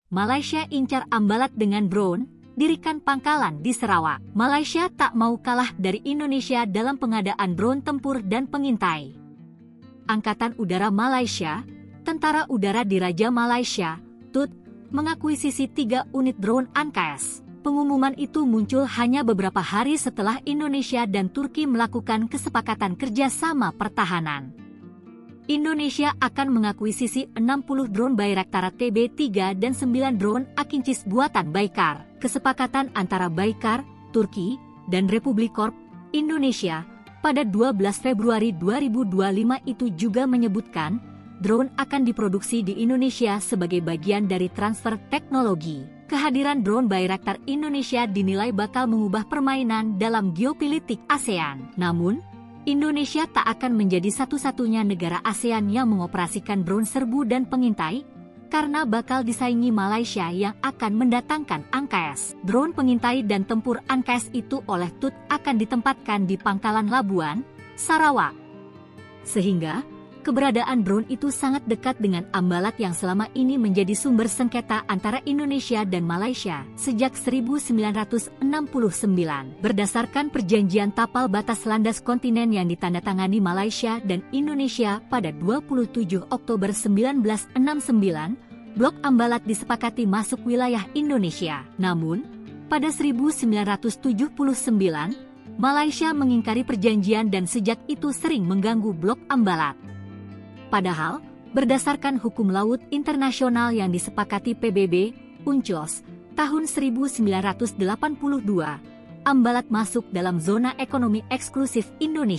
Malaysia incar ambalat dengan drone, dirikan pangkalan di Sarawak. Malaysia tak mau kalah dari Indonesia dalam pengadaan drone tempur dan pengintai. Angkatan Udara Malaysia, Tentara Udara Diraja Malaysia, TUT, mengakuisisi 3 unit drone ANKAS. Pengumuman itu muncul hanya beberapa hari setelah Indonesia dan Turki melakukan kesepakatan kerjasama pertahanan. Indonesia akan mengakuisisi 60 drone Bayraktar TB3 dan 9 drone Akincis buatan Baykar. Kesepakatan antara Baykar, Turki, dan Republik Korp Indonesia pada 12 Februari 2025 itu juga menyebutkan drone akan diproduksi di Indonesia sebagai bagian dari transfer teknologi. Kehadiran drone Bayraktar Indonesia dinilai bakal mengubah permainan dalam geopolitik ASEAN. Namun, Indonesia tak akan menjadi satu-satunya negara ASEAN yang mengoperasikan drone serbu dan pengintai, karena bakal disaingi Malaysia yang akan mendatangkan ANKAS. Drone pengintai dan tempur ANKAS itu oleh TUT akan ditempatkan di Pangkalan Labuan, Sarawak. Sehingga, keberadaan drone itu sangat dekat dengan ambalat yang selama ini menjadi sumber sengketa antara Indonesia dan Malaysia sejak 1969. Berdasarkan perjanjian tapal batas landas kontinen yang ditandatangani Malaysia dan Indonesia pada 27 Oktober 1969, blok ambalat disepakati masuk wilayah Indonesia. Namun, pada 1979, Malaysia mengingkari perjanjian dan sejak itu sering mengganggu blok ambalat. Padahal, berdasarkan hukum laut internasional yang disepakati PBB, UNCLOS, tahun 1982, ambalat masuk dalam zona ekonomi eksklusif Indonesia.